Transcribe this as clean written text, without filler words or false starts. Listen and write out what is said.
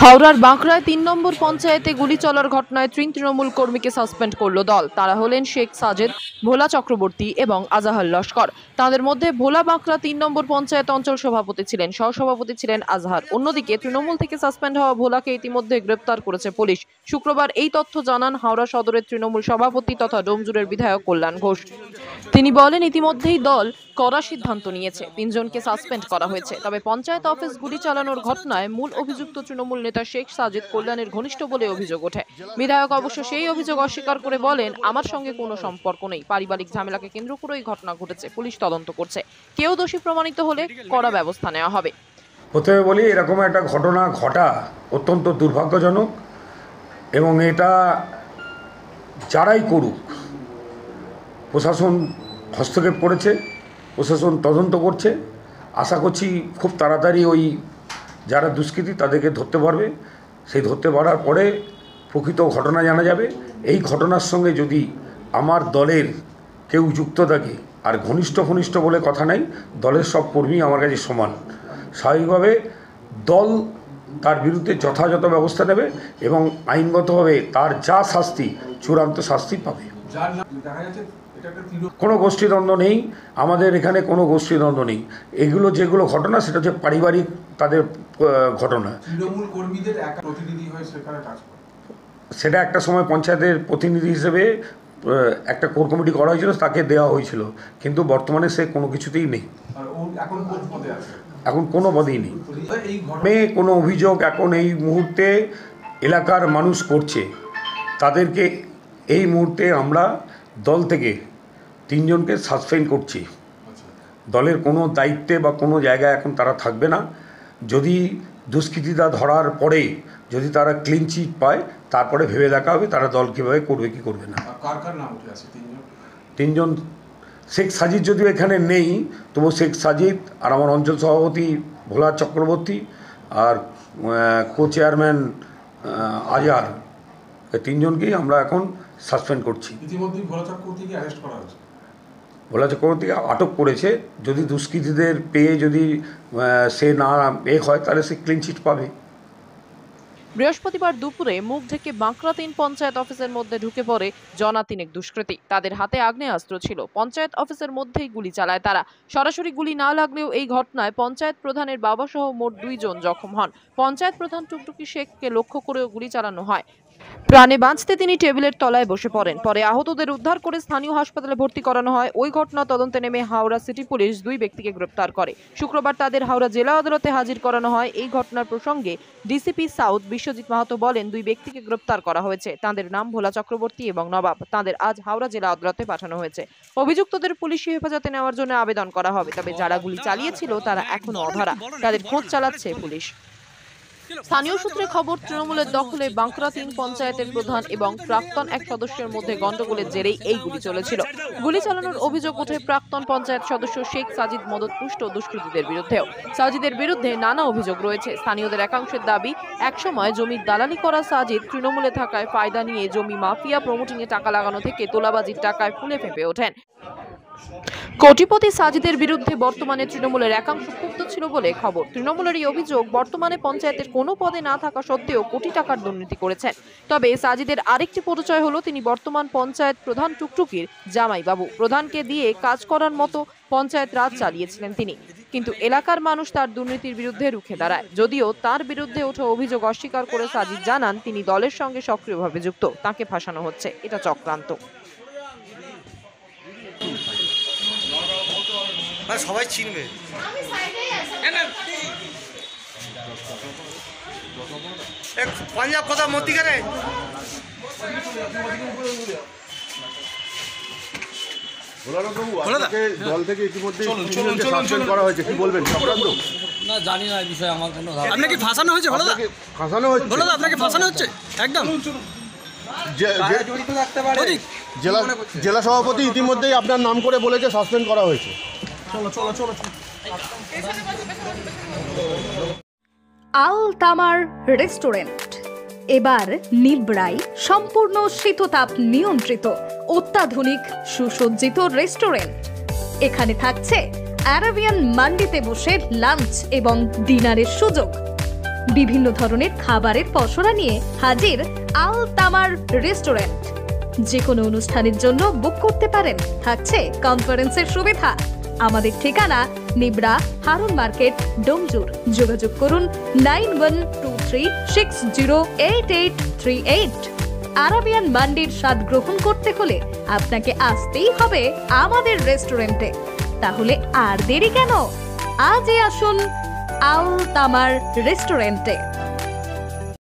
হাওড়ার বাঁকড়ায় ৩ নম্বর পঞ্চায়েতে গুলি চলার ঘটনায় ৩ তৃণমূল কর্মীকে সাসপেন্ড করল দল। তারা হলেন শেখ সাজেদ, ভোলা চক্রবর্তী এবং আজাহার লস্কর। তাদের মধ্যে ভোলা বাঁকড়া ৩ নম্বর পঞ্চায়েত অঞ্চল সভাপতি ছিলেন, সহসভাপতি ছিলেন আজহার। অন্যদিকে তৃণমূল থেকে সাসপেন্ড হওয়া ভোলাকে ইতিমধ্যে গ্রেপ্তার করেছে পুলিশ। শুক্রবার এই তথ্য জানান হাওড়া সদরের তৃণমূল সভাপতি তথা ডোমজুরের বিধায়ক কল্যাণ ঘোষ। তিনি বলেন, ইতিমধ্যেই দল কড়া সিদ্ধান্ত নিয়েছে, ৩ জনকে সাসপেন্ড করা হয়েছে। তবে পঞ্চায়েত অফিস গুলি চালানোর ঘটনায় মূল অভিযুক্ত তৃণমূল নেতা শেখ সাজেদ কল্যাণের ঘনিষ্ঠ বলে অভিযোগ ওঠে। বিধায়ক অবশ্য সেই অভিযোগ অস্বীকার করে বলেন, আমার সঙ্গে কোনো সম্পর্ক নেই, পারিবারিক ঝামেলাকে কেন্দ্র করে এই ঘটনা ঘটেছে, পুলিশ তদন্ত করছে, কেউ দোষী প্রমাণিত হলে কড়া ব্যবস্থা নেওয়া হবে। প্রথমে বলি, এরকম একটা ঘটনা ঘটা অত্যন্ত দুর্ভাগ্যজনক এবং এটা যারাই করুক, প্রশাসন হস্তক্ষেপ করেছে, প্রশাসন তদন্ত করছে। আশা করছি খুব তাড়াতাড়ি ওই যারা দুষ্কৃতী তাদেরকে ধরতে পারবে। সেই ধরতে পারার পরে প্রকৃত ঘটনা জানা যাবে। এই ঘটনার সঙ্গে যদি আমার দলের কেউ যুক্ত থাকে, আর ঘনিষ্ঠ বলে কথা নাই, দলের সব কর্মী আমার কাছে সমান। স্বাভাবিকভাবে দল তার বিরুদ্ধে যথাযথ ব্যবস্থা নেবে এবং আইনগতভাবে তার যা শাস্তি, চূড়ান্ত শাস্তি পাবে। কোনো গোষ্ঠীদ্বন্দ্ব নেই, আমাদের এখানে কোনো গোষ্ঠীদ্বন্দ্ব নেই। এগুলো যেগুলো ঘটনা, সেটা হচ্ছে পারিবারিক তাদের ঘটনা। তৃণমূল কর্মীদের এক প্রতিনিধি হয়ে সেখানে কাজ করে, সেটা একটা সময় পঞ্চায়েতের প্রতিনিধি হিসেবে একটা কোর কমিটি করা হয়েছিল, তাকে দেওয়া হয়েছিল, কিন্তু বর্তমানে সে কোনো কিছুতেই নেই, এখন কোনো পদেই নেই। কোনো অভিযোগ এখন এই মুহূর্তে এলাকার মানুষ করছে, তাদেরকে এই মুহূর্তে আমরা দল থেকে ৩ জনকে সাসপেন্ড করছি। দলের কোনো দায়িত্বে বা কোনো জায়গায় এখন তারা থাকবে না। যদি দুষ্কৃতীরা ধরার পরে যদি তারা ক্লিন চিট পায়, তারপরে ভেবে দেখা হবে তারা দল কীভাবে করবে কি করবে না। ৩ জন, শেখ সাজিদ যদিও এখানে নেই, তবু শেখ সাজিদ আর আমার অঞ্চল সভাপতি ভোলা চক্রবর্তী আর কো চেয়ারম্যান আজহার, ৩ জনকেই আমরা এখন সাসপেন্ড করছি। ভোলা চক্রবর্তীকে আটক করেছে। যদি দুষ্কৃতীদের পেয়ে যদি সে না হয়, তাহলে সে ক্লিন চিট পাবে। বৃহস্পতিবার দুপুরে মুখ ঢেকে বাঁকড়া ৩ পঞ্চায়েত অফিসের মধ্যে ঢুকে পড়ে জনা ৩ দুষ্কৃতী। তাদের হাতে আগ্নেয়াস্ত্র ছিল। পঞ্চায়েত অফিসের মধ্যেই গুলি চালায় তারা। সরাসরি গুলি না লাগলেও এই ঘটনায় পঞ্চায়েত প্রধানের বাবা সহ মোট 2 জন জখম হন। পঞ্চায়েত প্রধান টুকটুকি শেখকে লক্ষ্য করেও গুলি চালানো হয়। প্রাণে বাঁচতে তিনি টেবিলের তলায় বসে পড়েন। পরে আহতদের উদ্ধার করে স্থানীয় হাসপাতালে ভর্তি করানো হয়। ওই ঘটনা তদন্তে নেমে হাওড়া সিটি পুলিশ 2 ব্যক্তিকে গ্রেপ্তার করে। শুক্রবার তাদের হাওড়া জেলা আদালতে হাজির করানো হয়। এই ঘটনার প্রসঙ্গে ডিসিপি সাউথ বিশ্বজিৎ মাহাতো বলেন, 2 ব্যক্তিকে গ্রেপ্তার করা হয়েছে। তাদের নাম ভোলা চক্রবর্তী এবং নবাব। তাদের আজ হাওড়া জেলা আদালতে পাঠানো হয়েছে। অভিযুক্তদের পুলিশি হেফাজতে নেওয়ার জন্য আবেদন করা হবে। তবে যারা গুলি চালিয়েছিল তারা এখনো অধরা। তাদের খোঁজ চালাচ্ছে পুলিশ। স্থানীয় সূত্রে খবর, তৃণমূলের দখলে বাঁকড়া 3 পঞ্চায়েতের প্রধান এবং প্রাক্তন এক সদস্যের মধ্যে গন্ডগোলের জেরেই এই গুলি চলেছিল। গুলি চালানোর অভিযোগ ওঠে প্রাক্তন পঞ্চায়েত সদস্য শেখ সাজিদ মদতপুষ্ট দুষ্কৃতীদের বিরুদ্ধেও। সাজিদের বিরুদ্ধে নানা অভিযোগ রয়েছে। স্থানীয়দের একাংশের দাবি, একসময় জমির দালালি করা সাজিদ তৃণমূলে থাকায় ফায়দা নিয়ে জমি মাফিয়া প্রমোটিংয়ে টাকা লাগানো থেকে তোলাবাজির টাকায় ফুলে ফেঁপে ওঠেন। কোটিপতি সাজিদের বিরুদ্ধে বর্তমানে তৃণমূলের একাংশ ক্ষুব্ধ ছিল বলে খবর। তৃণমূলের এই অভিযোগ, বর্তমানে পঞ্চায়েতের কোনো পদে না থাকা সত্ত্বেও কোটি টাকার দুর্নীতি করেছেন। তবে সাজিদের আরেকটি পরিচয় হলো, তিনি বর্তমান পঞ্চায়েত প্রধান টুকটুকির জামাইবাবু। প্রধানকে দিয়ে কাজ করার মতো পঞ্চায়েত রাজ চালিয়েছিলেন তিনি। কিন্তু এলাকার মানুষ তার দুর্নীতির বিরুদ্ধে রুখে দাঁড়ায়। যদিও তার বিরুদ্ধে ওঠা অভিযোগ অস্বীকার করে সাজিদ জানান, তিনি দলের সঙ্গে সক্রিয়ভাবে যুক্ত, তাকে ফাঁসানো হচ্ছে, এটা চক্রান্ত। সবাই চিনবে। পাঞ্জাব কথা মতিকারে দল থেকে ইতিমধ্যে করা হয়েছে, কি বলবেন? না, জানি না এই বিষয়ে আমার কোনো ধারণা। আপনাকে ফাঁসানো হয়েছে? ফাঁসানো হচ্ছে, আপনাকে ফাঁসানো হচ্ছে একদম। জেলা সভাপতি ইতিমধ্যেই আপনার নাম করে বলেছে সাসপেন্ড করা হয়েছে। আল তামার রেস্টুরেন্ট এবার নিবরাই সম্পূর্ণ শীততাপ নিয়ন্ত্রিত অত্যাধুনিক সুসজ্জিত রেস্টুরেন্ট। এখানে থাকছে আরাবিয়ান মান্ডিতে বসে লাঞ্চ এবং ডিনারের সুযোগ। বিভিন্ন ধরনের খাবারের পসরা নিয়ে হাজির আল তামার রেস্টুরেন্ট। যে কোনো অনুষ্ঠানের জন্য বুক করতে পারেন, থাকছে কনফারেন্সের সুবিধা। আমাদের ঠিকানা নিবড়া হারুন মার্কেট, ডোমজুর। যোগাযোগ করুন 9123608838। আরাবিয়ান মান্ডির স্বাদ গ্রহণ করতে হলে আপনাকে আসতেই হবে আমাদের রেস্টুরেন্টে। তাহলে আর দেরি কেন? আজই আসুন আল তামার রেস্টুরেন্টে।